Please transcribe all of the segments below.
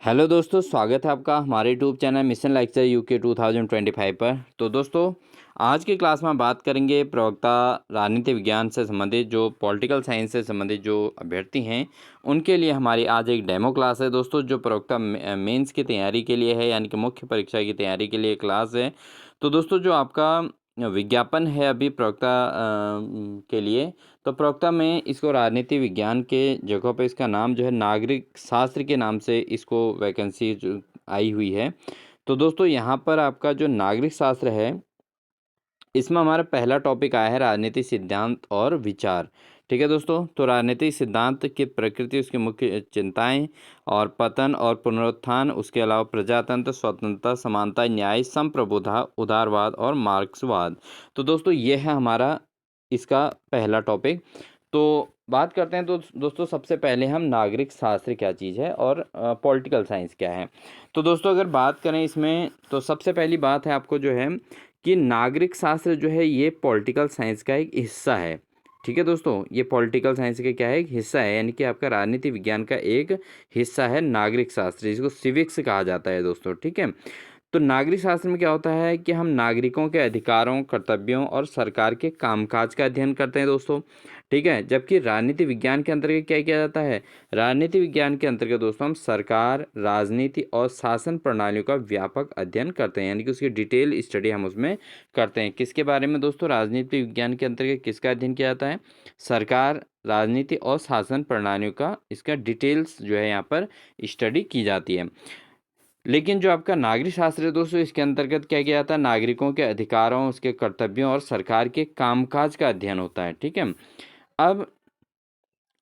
Hello दोस्तों, स्वागत है आपका हमारे YouTube channel mission lecture UK 2025 पर। तो दोस्तों, आज की क्लास में हम बात करेंगे प्रवक्ता राजनीति विज्ञान से संबंधित जो पॉलिटिकल साइंस से संबंधित जो अभ्यर्थी हैं उनके लिए हमारी आज एक डेमो क्लास है दोस्तों, जो प्रवक्ता मेंस की तैयारी के लिए है, यानी कि मुख्य परीक्षा की तैयारी के लिए क्लास है। तो दोस्तों, जो आपका विज्ञापन है अभी प्रवक्ता के लिए, तो प्रवक्ता में इसको राजनीति विज्ञान के जगह पे इसका नाम जो है नागरिक शास्त्र के नाम से इसको वैकेंसी जो आई हुई है। तो दोस्तों, यहाँ पर आपका जो नागरिक शास्त्र है, इसमें हमारा पहला टॉपिक आया है राजनीतिक सिद्धांत और विचार। ठीक है दोस्तों, तो राजनीतिक सिद्धांत की प्रकृति, उसकी मुख्य चिंताएं और पतन और पुनरुत्थान, उसके अलावा प्रजातंत्र, स्वतंत्रता, समानता, न्याय, संप्रभुता, उदारवाद और मार्क्सवाद। तो दोस्तों, ये है हमारा इसका पहला टॉपिक। तो बात करते हैं तो दोस्तों, सबसे पहले हम नागरिक शास्त्र क्या चीज़ है और पॉलिटिकल साइंस क्या है। तो दोस्तों, अगर बात करें इसमें, तो सबसे पहली बात है आपको जो है कि नागरिक शास्त्र जो है ये पॉलिटिकल साइंस का एक हिस्सा है। ठीक है दोस्तों, ये पॉलिटिकल साइंस का क्या है, एक हिस्सा है, यानी कि आपका राजनीति विज्ञान का एक हिस्सा है नागरिक शास्त्र, जिसको सिविक्स कहा जाता है दोस्तों। ठीक है, तो नागरिक शास्त्र में क्या होता है कि हम नागरिकों के अधिकारों, कर्तव्यों और सरकार के कामकाज का अध्ययन करते हैं दोस्तों। ठीक है, जबकि राजनीति विज्ञान के अंतर्गत क्या किया जाता है, राजनीति विज्ञान के अंतर्गत दोस्तों हम सरकार, राजनीति और शासन प्रणालियों का व्यापक अध्ययन करते हैं, यानी कि उसकी डिटेल स्टडी हम उसमें करते हैं। किसके बारे में दोस्तों, राजनीति विज्ञान के अंतर्गत किसका अध्ययन किया जाता है, सरकार, राजनीति और शासन प्रणालियों का, इसका डिटेल्स जो है यहाँ पर स्टडी की जाती है। लेकिन जो आपका नागरिक शास्त्र है दोस्तों, इसके अंतर्गत क्या किया जाता है, नागरिकों के अधिकारों, उसके कर्तव्यों और सरकार के कामकाज का अध्ययन होता है। ठीक है, अब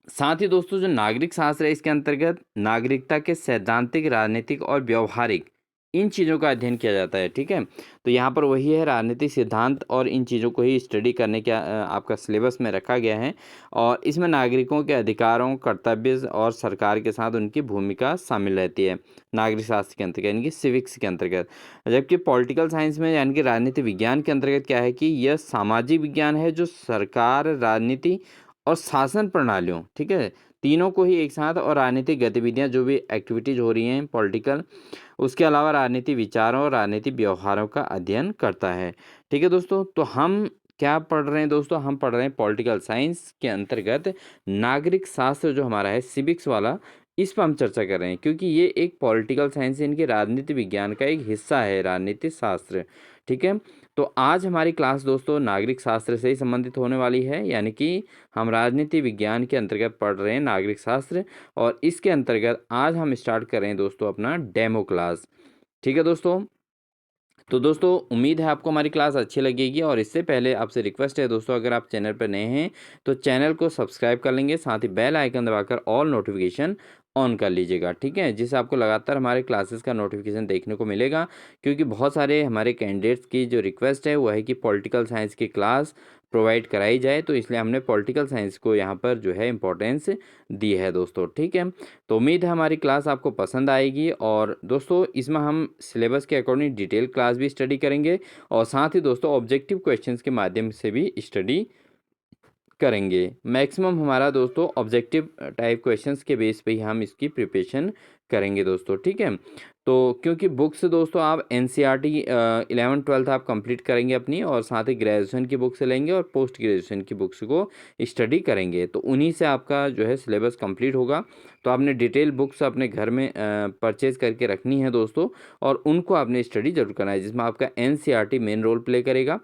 साथ ही दोस्तों, जो नागरिक शास्त्र है इसके अंतर्गत नागरिकता के सैद्धांतिक, राजनीतिक और व्यवहारिक, इन चीज़ों का अध्ययन किया जाता है। ठीक है, तो यहाँ पर वही है, राजनीतिक सिद्धांत और इन चीज़ों को ही स्टडी करने का आपका सिलेबस में रखा गया है। और इसमें नागरिकों के अधिकारों, कर्तव्य और सरकार के साथ उनकी भूमिका शामिल रहती है नागरिक शास्त्र के अंतर्गत, यानी कि सिविक्स के अंतर्गत। जबकि पॉलिटिकल साइंस में, यानी कि राजनीति विज्ञान के अंतर्गत क्या है कि यह सामाजिक विज्ञान है, जो सरकार, राजनीति और शासन प्रणालियों, ठीक है, तीनों को ही एक साथ, और राजनीतिक गतिविधियां, जो भी एक्टिविटीज हो रही हैं पॉलिटिकल, उसके अलावा राजनीतिक विचारों और राजनीतिक व्यवहारों का अध्ययन करता है। ठीक है दोस्तों, तो हम क्या पढ़ रहे हैं दोस्तों, हम पढ़ रहे हैं पॉलिटिकल साइंस के अंतर्गत नागरिक शास्त्र जो हमारा है सिविक्स वाला, इस पर हम चर्चा कर रहे हैं, क्योंकि ये एक पॉलिटिकल साइंस, इनके राजनीति विज्ञान का एक हिस्सा है राजनीति शास्त्र। ठीक है, तो आज हमारी क्लास दोस्तों नागरिक शास्त्र से ही संबंधित होने वाली है, यानी कि हम राजनीति विज्ञान के अंतर्गत पढ़ रहे हैं नागरिक शास्त्र, और इसके अंतर्गत आज हम स्टार्ट कर रहे हैं दोस्तों अपना डेमो क्लास। ठीक है दोस्तों, तो दोस्तों उम्मीद है आपको हमारी क्लास अच्छी लगेगी, और इससे पहले आपसे रिक्वेस्ट है दोस्तों, अगर आप चैनल पर नए हैं तो चैनल को सब्सक्राइब कर लेंगे, साथ ही बेल आइकन दबाकर ऑल नोटिफिकेशन ऑन कर लीजिएगा। ठीक है, जिससे आपको लगातार हमारे क्लासेस का नोटिफिकेशन देखने को मिलेगा, क्योंकि बहुत सारे हमारे कैंडिडेट्स की जो रिक्वेस्ट है वो है कि पॉलिटिकल साइंस की क्लास प्रोवाइड कराई जाए, तो इसलिए हमने पॉलिटिकल साइंस को यहाँ पर जो है इम्पोर्टेंस दी है दोस्तों। ठीक है, तो उम्मीद है हमारी क्लास आपको पसंद आएगी, और दोस्तों इसमें हम सिलेबस के अकॉर्डिंग डिटेल क्लास भी स्टडी करेंगे, और साथ ही दोस्तों ऑब्जेक्टिव क्वेश्चंस के माध्यम से भी स्टडी करेंगे। मैक्सिमम हमारा दोस्तों ऑब्जेक्टिव टाइप क्वेश्चंस के बेस पे ही हम इसकी प्रिपरेशन करेंगे दोस्तों। ठीक है, तो क्योंकि बुक्स दोस्तों आप एनसीईआरटी 11th-12th आप कंप्लीट करेंगे अपनी, और साथ ही ग्रेजुएशन की बुक्स लेंगे और पोस्ट ग्रेजुएशन की बुक्स को स्टडी करेंगे, तो उन्हीं से आपका जो है सिलेबस कंप्लीट होगा। तो आपने डिटेल बुक्स अपने घर में परचेज करके रखनी है दोस्तों, और उनको आपने स्टडी जरूर करना है, जिसमें आपका एनसीईआरटी मेन रोल प्ले करेगा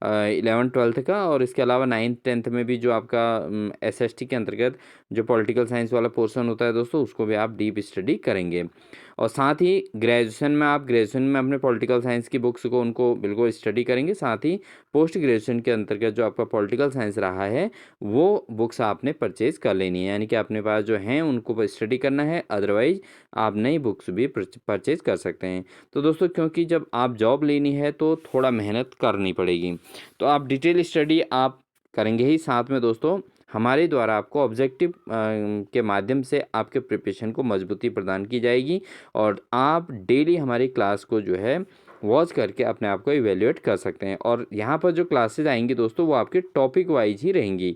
11th-12th का, और इसके अलावा 9th-10th में भी जो आपका एसएसटी के अंतर्गत जो पॉलिटिकल साइंस वाला पोर्शन होता है दोस्तों, उसको भी आप डीप स्टडी करेंगे। और साथ ही ग्रेजुएशन में आप ग्रेजुएशन में अपने पॉलिटिकल साइंस की बुक्स को उनको बिल्कुल स्टडी करेंगे, साथ ही पोस्ट ग्रेजुएशन के अंतर्गत जो आपका पॉलिटिकल साइंस रहा है वो बुक्स आपने परचेज कर लेनी है, यानी कि अपने पास जो हैं उनको स्टडी करना है, अदरवाइज आप नई बुक्स भी परचेज कर सकते हैं। तो दोस्तों, क्योंकि जब आप जॉब लेनी है तो थोड़ा मेहनत करनी पड़ेगी, तो आप डिटेल स्टडी आप करेंगे ही, साथ में दोस्तों हमारे द्वारा आपको ऑब्जेक्टिव के माध्यम से आपके प्रिपरेशन को मजबूती प्रदान की जाएगी, और आप डेली हमारी क्लास को जो है वॉच करके अपने आप को इवेल्युएट कर सकते हैं। और यहाँ पर जो क्लासेस आएंगी दोस्तों वो आपके टॉपिक वाइज ही रहेंगी।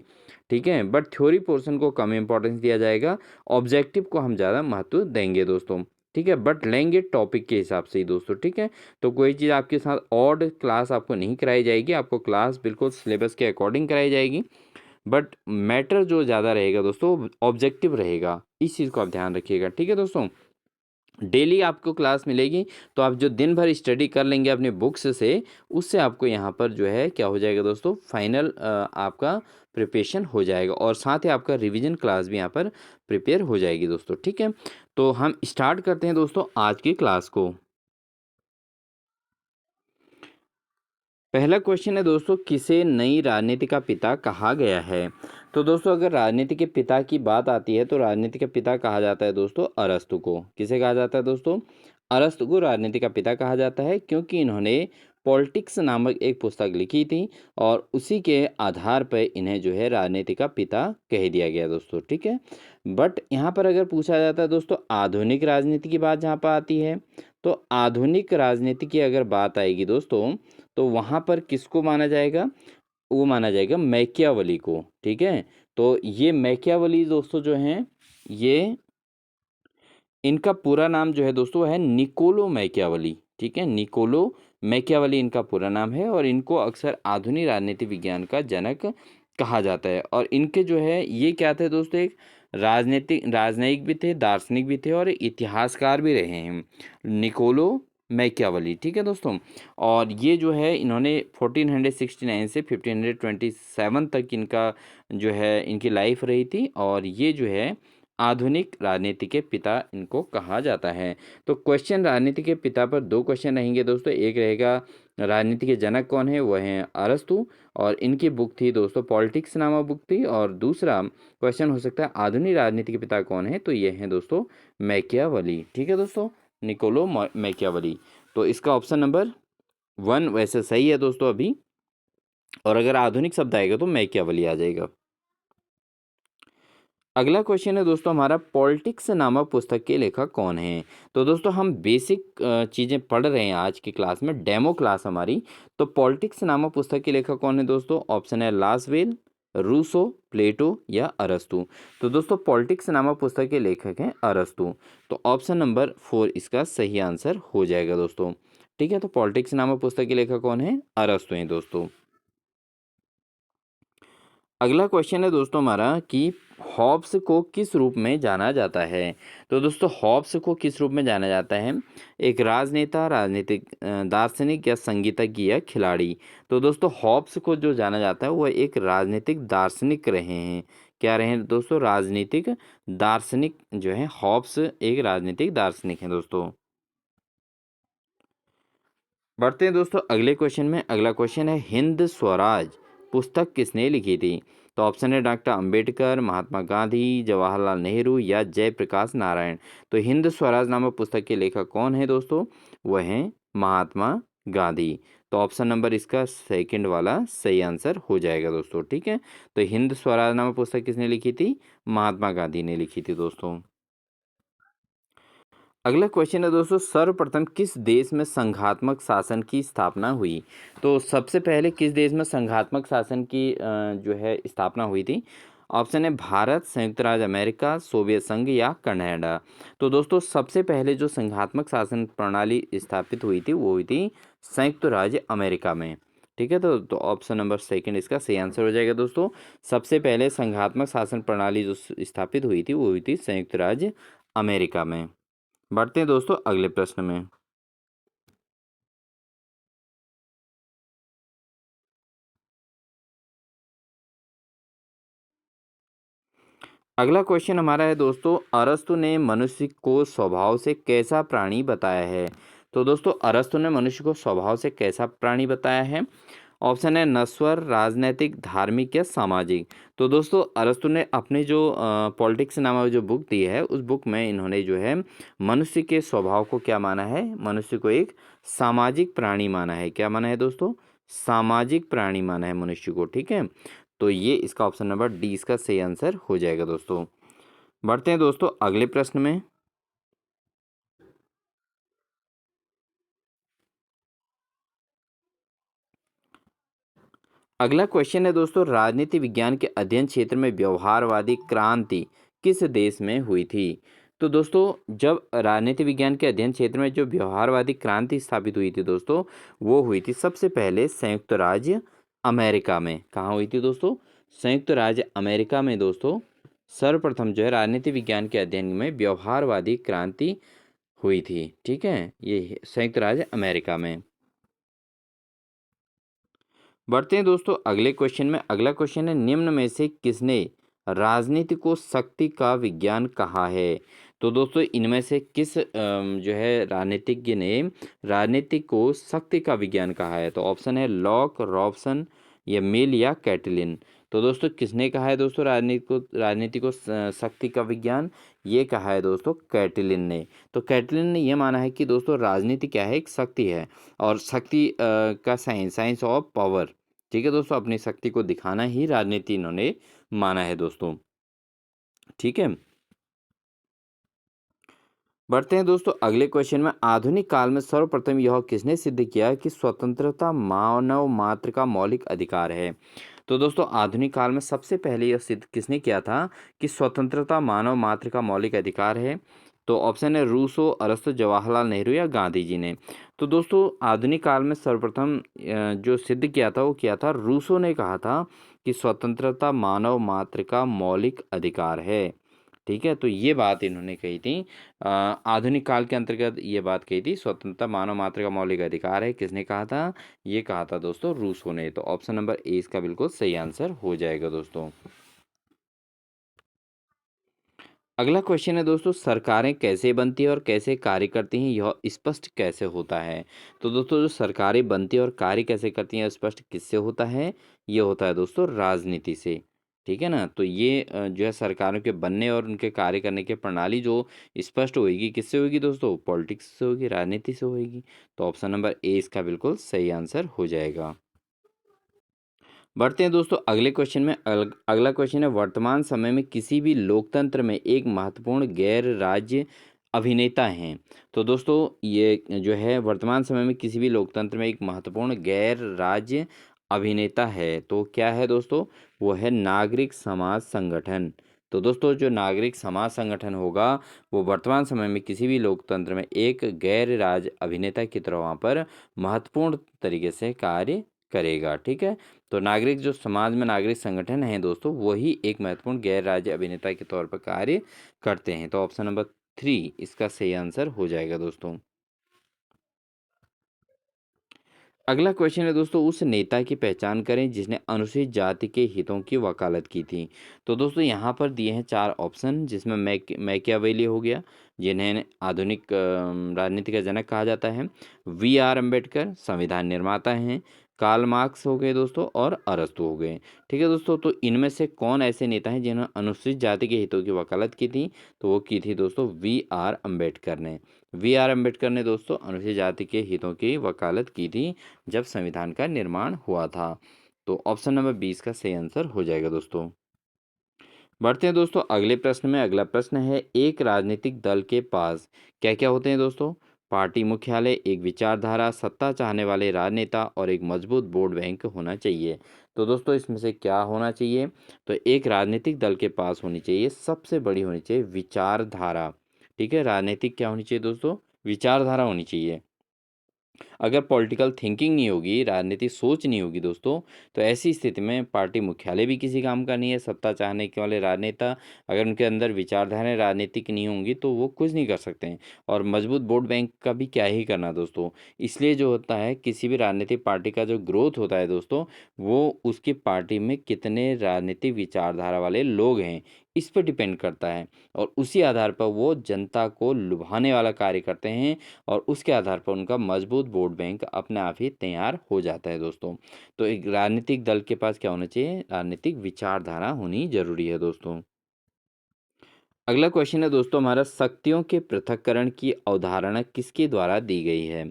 ठीक है, बट थ्योरी पोर्शन को कम इम्पोर्टेंस दिया जाएगा, ऑब्जेक्टिव को हम ज़्यादा महत्व देंगे दोस्तों। ठीक है, बट लेंगे टॉपिक के हिसाब से ही दोस्तों, ठीक है। तो कोई चीज़ आपके साथ ऑड क्लास आपको नहीं कराई जाएगी, आपको क्लास बिल्कुल सिलेबस के अकॉर्डिंग कराई जाएगी, बट मैटर जो ज़्यादा रहेगा दोस्तों ऑब्जेक्टिव रहेगा, इस चीज़ को आप ध्यान रखिएगा, ठीक है दोस्तों। डेली आपको क्लास मिलेगी, तो आप जो दिन भर स्टडी कर लेंगे अपने बुक्स से, उससे आपको यहाँ पर जो है क्या हो जाएगा दोस्तों, फाइनल आपका प्रिपरेशन हो जाएगा, और साथ ही आपका रिवीजन क्लास भी यहाँ पर प्रिपेयर हो जाएगी दोस्तों, ठीक है। तो हम स्टार्ट करते हैं दोस्तों आज की क्लास को। पहला क्वेश्चन है दोस्तों, किसे नई राजनीति का पिता कहा गया है। तो दोस्तों अगर राजनीति के पिता की बात आती है तो राजनीति का पिता कहा जाता है दोस्तों अरस्तु को। किसे कहा जाता है दोस्तों, अरस्तु को राजनीति का पिता कहा जाता है, क्योंकि इन्होंने पॉलिटिक्स नामक एक पुस्तक लिखी थी और उसी के आधार पर इन्हें जो है राजनीति का पिता कह दिया गया दोस्तों, ठीक है। बट यहाँ पर अगर पूछा जाता है दोस्तों आधुनिक राजनीति की बात जहाँ पर आती है, तो आधुनिक राजनीति की अगर बात आएगी दोस्तों, तो वहाँ पर किसको माना जाएगा, वो माना जाएगा मैकियावली को, ठीक है। तो ये मैकियावली दोस्तों जो हैं, ये इनका पूरा नाम जो है दोस्तों है निकोलो मैकियावली, ठीक है। निकोलो मैकियावली इनका पूरा नाम है, और इनको अक्सर आधुनिक राजनीति विज्ञान का जनक कहा जाता है। और इनके जो है ये क्या थे दोस्तों, एक राजनयिक भी थे, दार्शनिक भी थे, और इतिहासकार भी रहे हैं निकोलो मैकियावली, ठीक है दोस्तों। और ये जो है इन्होंने 1469 से 1527 तक इनका जो है इनकी लाइफ रही थी, और ये जो है आधुनिक राजनीति के पिता इनको कहा जाता है। तो क्वेश्चन राजनीति के पिता पर दो क्वेश्चन रहेंगे दोस्तों, एक रहेगा राजनीति के जनक कौन है, वह हैं अरस्तु, और इनकी बुक थी दोस्तों पॉलिटिक्स नामक बुक थी, और दूसरा क्वेश्चन हो सकता है आधुनिक राजनीति के पिता कौन है, तो ये हैं दोस्तों मैकियावली, ठीक है दोस्तों, निकोलो मैकियावली। तो इसका ऑप्शन नंबर 1 वैसे सही है दोस्तों अभी, और अगर आधुनिक शब्द आएगा तो मैकियावली आ जाएगा। अगला क्वेश्चन है दोस्तों हमारा, पॉलिटिक्स नामक पुस्तक के लेखक कौन हैं। तो दोस्तों हम बेसिक चीज़ें पढ़ रहे हैं आज की क्लास में, डेमो क्लास हमारी। तो पॉलिटिक्स नामक पुस्तक के लेखक कौन है दोस्तों, ऑप्शन है लासवेल, रूसो, प्लेटो या अरस्तु। तो दोस्तों पॉलिटिक्स नामक पुस्तक के लेखक हैं अरस्तु, तो ऑप्शन नंबर 4 इसका सही आंसर हो जाएगा दोस्तों, ठीक है। तो पॉलिटिक्स नामक पुस्तक के लेखक कौन है, अरस्तु हैं दोस्तों। अगला क्वेश्चन है दोस्तों हमारा कि हॉब्स को किस रूप में जाना जाता है। तो दोस्तों हॉब्स को किस रूप में जाना जाता है, एक राजनेता, राजनीतिक दार्शनिक या संगीतज्ञ या खिलाड़ी। तो दोस्तों हॉब्स को जो जाना जाता है वह एक राजनीतिक दार्शनिक रहे हैं। क्या रहे हैं दोस्तों, राजनीतिक दार्शनिक जो है, हॉब्स एक राजनीतिक दार्शनिक हैं दोस्तों। बढ़ते हैं दोस्तों अगले क्वेश्चन में। अगला क्वेश्चन है, हिंद स्वराज पुस्तक किसने लिखी थी। तो ऑप्शन है डॉक्टर अंबेडकर, महात्मा गांधी, जवाहरलाल नेहरू या जयप्रकाश नारायण। तो हिंद स्वराज नामक पुस्तक के लेखक कौन है दोस्तों, वह हैं महात्मा गांधी। तो ऑप्शन नंबर इसका सेकंड वाला सही आंसर हो जाएगा दोस्तों, ठीक है। तो हिंद स्वराज नामक पुस्तक किसने लिखी थी, महात्मा गांधी ने लिखी थी दोस्तों। अगला क्वेश्चन है दोस्तों, सर्वप्रथम किस देश में संघात्मक शासन की स्थापना हुई। तो सबसे पहले किस देश में संघात्मक शासन की जो है स्थापना हुई थी। ऑप्शन है भारत, संयुक्त राज्य अमेरिका, सोवियत संघ या कनाडा। तो दोस्तों सबसे पहले जो संघात्मक शासन प्रणाली स्थापित हुई थी वो हुई थी संयुक्त राज्य अमेरिका में, ठीक है। तो ऑप्शन नंबर सेकंड इसका सही आंसर हो जाएगा दोस्तों। सबसे पहले संघात्मक शासन प्रणाली जो स्थापित हुई थी वो हुई थी संयुक्त राज्य अमेरिका में। बढ़ते हैं दोस्तों अगले प्रश्न में। अगला क्वेश्चन हमारा है दोस्तों, अरस्तु ने मनुष्य को स्वभाव से कैसा प्राणी बताया है। तो दोस्तों अरस्तु ने मनुष्य को स्वभाव से कैसा प्राणी बताया है। ऑप्शन है नश्वर, राजनैतिक, धार्मिक या सामाजिक। तो दोस्तों अरस्तु ने अपने जो पॉलिटिक्स नामक जो बुक दी है, उस बुक में इन्होंने जो है मनुष्य के स्वभाव को क्या माना है, मनुष्य को एक सामाजिक प्राणी माना है। क्या माना है दोस्तों, सामाजिक प्राणी माना है मनुष्य को, ठीक है। तो ये इसका ऑप्शन नंबर डी इसका सही आंसर हो जाएगा दोस्तों। बढ़ते हैं दोस्तों अगले प्रश्न में। अगला क्वेश्चन है दोस्तों, राजनीति विज्ञान के अध्ययन क्षेत्र में व्यवहारवादी क्रांति किस देश में हुई थी। तो दोस्तों जब राजनीति विज्ञान के अध्ययन क्षेत्र में जो व्यवहारवादी क्रांति स्थापित हुई थी दोस्तों, वो हुई थी सबसे पहले संयुक्त राज्य अमेरिका में। कहाँ हुई थी दोस्तों? संयुक्त राज्य अमेरिका में दोस्तों सर्वप्रथम जो है राजनीति विज्ञान के अध्ययन में व्यवहारवादी क्रांति हुई थी। ठीक है, ये संयुक्त राज्य अमेरिका में। बढ़ते हैं दोस्तों अगले क्वेश्चन में। अगला क्वेश्चन है, निम्न में से किसने राजनीति को शक्ति का विज्ञान कहा है? तो दोस्तों इनमें से किस जो है राजनीतिज्ञ ने राजनीति को शक्ति का विज्ञान कहा है? तो ऑप्शन है लॉक, रॉबसन या मिल या कैटलिन। तो दोस्तों किसने कहा है दोस्तों राजनीति को शक्ति का विज्ञान? ये कहा है दोस्तों कैटलिन ने। तो कैटलिन ने यह माना है कि दोस्तों राजनीति क्या है? एक शक्ति है, और शक्ति का साइंस ऑफ पावर। ठीक है दोस्तों, अपनी शक्ति को दिखाना ही राजनीति इन्होंने माना है दोस्तों। ठीक है, बढ़ते हैं दोस्तों अगले क्वेश्चन में। आधुनिक काल में सर्वप्रथम यह किसने सिद्ध किया कि स्वतंत्रता मानव मात्र का मौलिक अधिकार है? तो दोस्तों आधुनिक काल में सबसे पहले यह सिद्ध किसने किया था कि स्वतंत्रता मानव मात्र का मौलिक अधिकार है? तो ऑप्शन है रूसो, अरस्तु, जवाहरलाल नेहरू या गांधी जी ने। तो दोस्तों आधुनिक काल में सर्वप्रथम जो सिद्ध किया था वो किया था रूसो ने कहा था कि स्वतंत्रता मानव मात्र का मौलिक अधिकार है। ठीक है, तो ये बात इन्होंने कही थी आधुनिक काल के अंतर्गत। ये बात कही थी स्वतंत्रता मानव मात्र का मौलिक अधिकार है। किसने कहा था? ये कहा था दोस्तों रूसो ने। तो ऑप्शन नंबर ए इसका बिल्कुल सही आंसर हो जाएगा दोस्तों। अगला क्वेश्चन है दोस्तों, सरकारें कैसे बनती है और कैसे कार्य करती हैं, यह स्पष्ट कैसे होता है? तो दोस्तों जो सरकारें बनती है और कार्य कैसे करती हैं, स्पष्ट किससे होता है? ये होता है दोस्तों राजनीति से। ठीक है ना, तो ये जो है सरकारों के बनने और उनके कार्य करने की प्रणाली जो स्पष्ट होगी किससे होगी दोस्तों? पॉलिटिक्स से होगी, राजनीति से होगी। तो ऑप्शन नंबर ए इसका बिल्कुल सही आंसर हो जाएगा। बढ़ते हैं दोस्तों अगले क्वेश्चन में। अगला क्वेश्चन है, वर्तमान समय में किसी भी लोकतंत्र में एक महत्वपूर्ण गैर राज्य अभिनेता हैं। तो दोस्तों ये जो है वर्तमान समय में किसी भी लोकतंत्र में एक महत्वपूर्ण गैर राज्य अभिनेता है, तो क्या है दोस्तों? वो है नागरिक समाज संगठन। तो दोस्तों जो नागरिक समाज संगठन होगा वो वर्तमान समय में किसी भी लोकतंत्र में एक गैर राज्य अभिनेता की तरह वहाँ पर महत्वपूर्ण तरीके से कार्य करेगा। ठीक है, तो नागरिक जो समाज में नागरिक संगठन हैं दोस्तों, वही एक महत्वपूर्ण गैर राज्य अभिनेता के तौर पर कार्य करते हैं। तो ऑप्शन नंबर 3 इसका सही आंसर हो जाएगा दोस्तों। अगला क्वेश्चन है दोस्तों, उस नेता की पहचान करें जिसने अनुसूचित जाति के हितों की वकालत की थी। तो दोस्तों यहाँ पर दिए हैं 4 ऑप्शन, जिसमें मैकियावेली हो गया, जिन्हें आधुनिक राजनीति का जनक कहा जाता है। वी आर अम्बेडकर संविधान निर्माता हैं। कार्ल मार्क्स हो गए दोस्तों, और अरस्तु हो गए। ठीक है दोस्तों, तो इनमें से कौन ऐसे नेता हैं जिन्होंने अनुसूचित जाति के हितों की वकालत की थी? तो वो की थी दोस्तों वी आर अम्बेडकर ने दोस्तों अनुसूचित जाति के हितों की वकालत की थी जब संविधान का निर्माण हुआ था। तो ऑप्शन नंबर 20 का सही आंसर हो जाएगा दोस्तों। बढ़ते हैं दोस्तों अगले प्रश्न में। अगला प्रश्न है, एक राजनीतिक दल के पास क्या क्या होते हैं दोस्तों? पार्टी मुख्यालय, एक विचारधारा, सत्ता चाहने वाले राजनेता और एक मजबूत वोट बैंक होना चाहिए। तो दोस्तों इसमें से क्या होना चाहिए? तो एक राजनीतिक दल के पास होनी चाहिए, सबसे बड़ी होनी चाहिए विचारधारा। ठीक है, राजनीतिक क्या होनी चाहिए दोस्तों? विचारधारा होनी चाहिए। अगर पॉलिटिकल थिंकिंग नहीं होगी, राजनीतिक सोच नहीं होगी दोस्तों, तो ऐसी स्थिति में पार्टी मुख्यालय भी किसी काम का नहीं है। सत्ता चाहने के वाले राजनेता अगर उनके अंदर विचारधाराएं राजनीतिक नहीं होंगी तो वो कुछ नहीं कर सकते हैं। और मजबूत वोट बैंक का भी क्या ही करना दोस्तों। इसलिए जो होता है किसी भी राजनीतिक पार्टी का जो ग्रोथ होता है दोस्तों, वो उसकी पार्टी में कितने राजनीतिक विचारधारा वाले लोग हैं इस पर डिपेंड करता है। और उसी आधार पर वो जनता को लुभाने वाला कार्य करते हैं, और उसके आधार पर उनका मजबूत वोट बैंक अपने आप ही तैयार हो जाता है दोस्तों। तो एक राजनीतिक दल के पास क्या होना चाहिए? राजनीतिक विचारधारा होनी जरूरी है दोस्तों। अगला क्वेश्चन है दोस्तों हमारा, शक्तियों के पृथक्करण की अवधारणा किसके द्वारा दी गई है?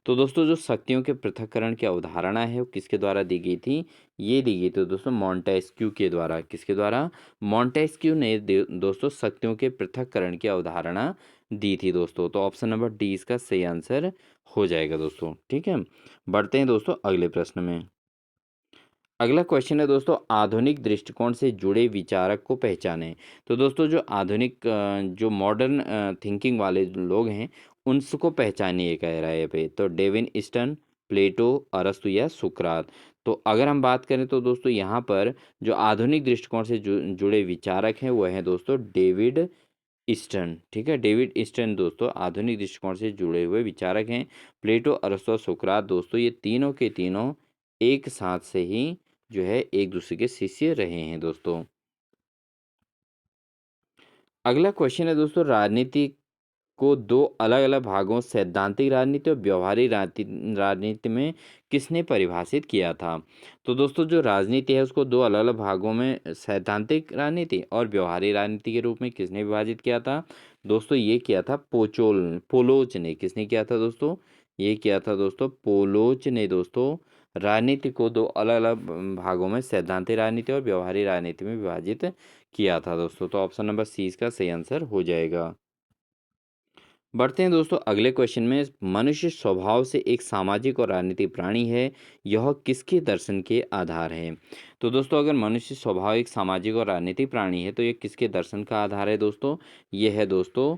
तो दोस्तों जो शक्तियों के पृथक्करण की अवधारणा है वो किसके द्वारा दी गई थी? ये दी गई थी दोस्तों मॉन्टेस्क्यू के द्वारा। किसके द्वारा? मॉन्टेस्क्यू ने दोस्तों शक्तियों के पृथक्करण की अवधारणा दी थी दोस्तों। तो ऑप्शन नंबर डी इसका सही आंसर हो जाएगा दोस्तों। ठीक है, बढ़ते हैं दोस्तों अगले प्रश्न में। अगला क्वेश्चन है दोस्तों, आधुनिक दृष्टिकोण से जुड़े विचारक को पहचानें। तो दोस्तों जो आधुनिक जो मॉडर्न थिंकिंग वाले लोग हैं उनको पहचानिए कह रहा है यहाँ पे। तो डेविन ईस्टर्न, प्लेटो, अरस्तु या सुकरात। तो अगर हम बात करें तो दोस्तों यहाँ पर जो आधुनिक दृष्टिकोण से जुड़े विचारक हैं वो हैं दोस्तों डेविड ईस्टर्न। ठीक है, डेविड ईस्टर्न दोस्तों आधुनिक दृष्टिकोण से जुड़े हुए विचारक हैं। प्लेटो, अरस्तु और सुकरात दोस्तों ये तीनों के तीनों एक साथ से ही जो है एक दूसरे के शिष्य रहे हैं दोस्तों। अगला क्वेश्चन है दोस्तों, राजनीति को दो अलग अलग भागों सैद्धांतिक राजनीति और व्यवहारिक राजनीति में किसने परिभाषित किया था। तो दोस्तों जो राजनीति है उसको दो अलग अलग भागों में सैद्धांतिक राजनीति और व्यवहारिक राजनीति के रूप में किसने विभाजित किया था। दोस्तों ये किया था पोलोच ने। किसने किया था दोस्तों, ये किया था दोस्तों पोलोच ने दोस्तों। राजनीति को दो अलग अलग भागों में सैद्धांतिक राजनीति और व्यवहारिक राजनीति में विभाजित किया था दोस्तों। तो ऑप्शन नंबर सी इसका सही आंसर हो जाएगा। बढ़ते हैं दोस्तों अगले क्वेश्चन में। मनुष्य स्वभाव से एक सामाजिक और राजनीतिक प्राणी है, यह किसके दर्शन के आधार है। तो दोस्तों अगर मनुष्य स्वभाव एक सामाजिक और राजनीतिक प्राणी है तो ये किसके दर्शन का आधार है दोस्तों, ये है दोस्तों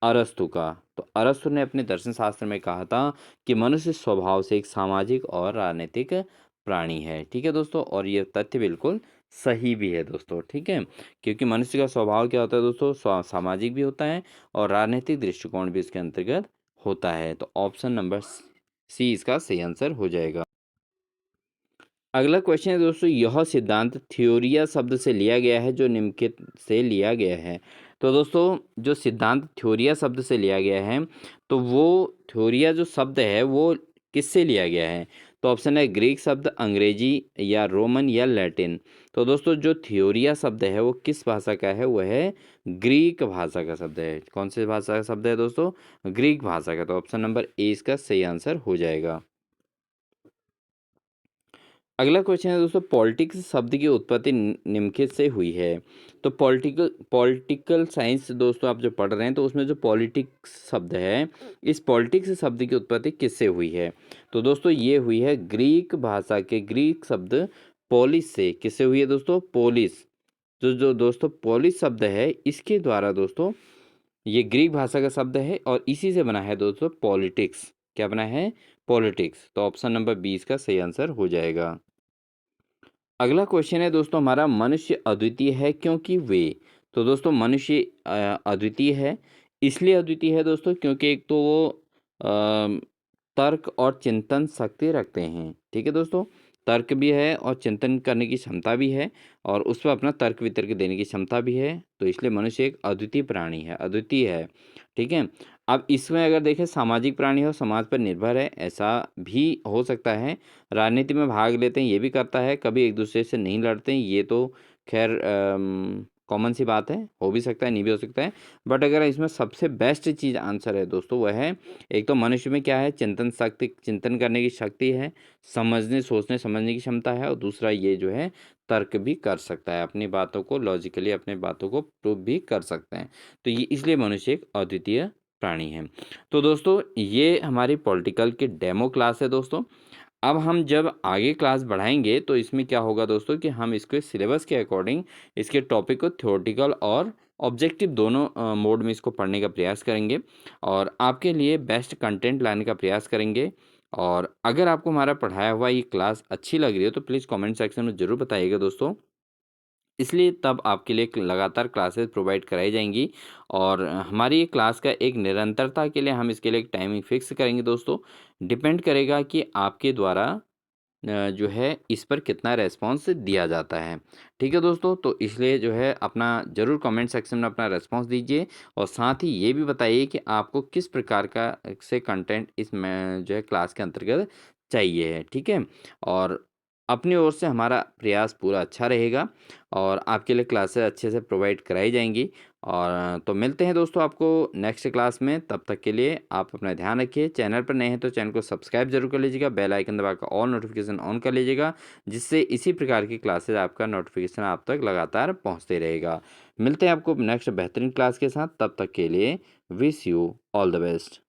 अरस्तु का। तो अरस्तु ने अपने दर्शन शास्त्र में कहा था कि मनुष्य स्वभाव से एक सामाजिक और राजनीतिक प्राणी है। ठीक है दोस्तों, और ये तथ्य बिल्कुल सही भी है दोस्तों। ठीक है, क्योंकि मनुष्य का स्वभाव क्या होता है दोस्तों, सामाजिक भी होता है और राजनीतिक दृष्टिकोण भी इसके अंतर्गत होता है। तो ऑप्शन नंबर सी इसका सही आंसर हो जाएगा। अगला क्वेश्चन है दोस्तों, यह सिद्धांत थ्योरिया शब्द से लिया गया है जो निम्नलिखित से लिया गया है। तो दोस्तों जो सिद्धांत थ्योरिया शब्द से लिया गया है तो वो थ्योरिया जो शब्द है वो किससे लिया गया है। तो ऑप्शन है ग्रीक शब्द, अंग्रेजी या रोमन या लैटिन। तो दोस्तों जो थ्योरिया शब्द है वो किस भाषा का है, वो है ग्रीक भाषा का शब्द है। कौन सी भाषा का शब्द है दोस्तों, ग्रीक भाषा का। तो ऑप्शन नंबर ए इसका सही आंसर हो जाएगा। अगला क्वेश्चन है दोस्तों, पॉलिटिक्स शब्द की उत्पत्ति निम्नलिखित से हुई है। तो पॉलिटिकल साइंस दोस्तों आप जो पढ़ रहे हैं तो उसमें जो पॉलिटिक्स शब्द है, इस पॉलिटिक्स शब्द की उत्पत्ति किससे हुई है। तो दोस्तों ये हुई है ग्रीक भाषा के ग्रीक शब्द पोलिस से। किससे हुई है दोस्तों, पोलिस। जो जो दोस्तों पोलिस शब्द है इसके द्वारा दोस्तों, ये ग्रीक भाषा का शब्द है और इसी से बना है दोस्तों पॉलिटिक्स। क्या बना है, पॉलिटिक्स। तो ऑप्शन नंबर 20 का सही आंसर हो जाएगा। अगला क्वेश्चन है दोस्तों हमारा, मनुष्य अद्वितीय है क्योंकि वे। तो दोस्तों मनुष्य अद्वितीय है, इसलिए अद्वितीय है दोस्तों क्योंकि एक तो वो तर्क और चिंतन शक्ति रखते हैं। ठीक है दोस्तों, तर्क भी है और चिंतन करने की क्षमता भी है और उस पर अपना तर्क वितर्क देने की क्षमता भी है। तो इसलिए मनुष्य एक अद्वितीय प्राणी है, अद्वितीय है। ठीक है, अब इसमें अगर देखें सामाजिक प्राणी हो, समाज पर निर्भर है, ऐसा भी हो सकता है। राजनीति में भाग लेते हैं, ये भी करता है, कभी एक दूसरे से नहीं लड़ते हैं, ये तो खैर कॉमन सी बात है, हो भी सकता है नहीं भी हो सकता है। बट अगर इसमें सबसे बेस्ट चीज़ आंसर है दोस्तों वह है, एक तो मनुष्य में क्या है, चिंतन शक्ति, चिंतन करने की शक्ति है, समझने सोचने समझने की क्षमता है, और दूसरा ये जो है तर्क भी कर सकता है, अपनी बातों को लॉजिकली अपने बातों को प्रूव भी कर सकते हैं। तो ये इसलिए मनुष्य एक अद्वितीय प्राणी है। तो दोस्तों ये हमारी पॉलिटिकल की डेमो क्लास है दोस्तों। अब हम जब आगे क्लास बढ़ाएंगे तो इसमें क्या होगा दोस्तों कि हम इसके सिलेबस के अकॉर्डिंग इसके टॉपिक को थ्योरेटिकल और ऑब्जेक्टिव दोनों मोड में इसको पढ़ने का प्रयास करेंगे और आपके लिए बेस्ट कंटेंट लाने का प्रयास करेंगे। और अगर आपको हमारा पढ़ाया हुआ ये क्लास अच्छी लग रही है तो प्लीज़ कमेंट सेक्शन में ज़रूर बताइएगा दोस्तों। इसलिए तब आपके लिए लगातार क्लासेस प्रोवाइड कराई जाएंगी और हमारी ये क्लास का एक निरंतरता के लिए हम इसके लिए एक टाइमिंग फिक्स करेंगे दोस्तों। डिपेंड करेगा कि आपके द्वारा जो है इस पर कितना रेस्पॉन्स दिया जाता है। ठीक है दोस्तों, तो इसलिए जो है अपना ज़रूर कमेंट सेक्शन में अपना रेस्पॉन्स दीजिए और साथ ही ये भी बताइए कि आपको किस प्रकार का से कंटेंट इस में जो है क्लास के अंतर्गत चाहिए है। ठीक है, और अपनी ओर से हमारा प्रयास पूरा अच्छा रहेगा और आपके लिए क्लासेस अच्छे से प्रोवाइड कराई जाएंगी। और तो मिलते हैं दोस्तों आपको नेक्स्ट क्लास में, तब तक के लिए आप अपना ध्यान रखिए। चैनल पर नए हैं तो चैनल को सब्सक्राइब जरूर कर लीजिएगा, बेल आइकन दबाकर ऑल नोटिफिकेशन ऑन कर लीजिएगा, जिससे इसी प्रकार की क्लासेस आपका नोटिफिकेशन आप तक लगातार पहुंचते रहेगा। मिलते हैं आपको नेक्स्ट बेहतरीन क्लास के साथ, तब तक के लिए wish you all the best.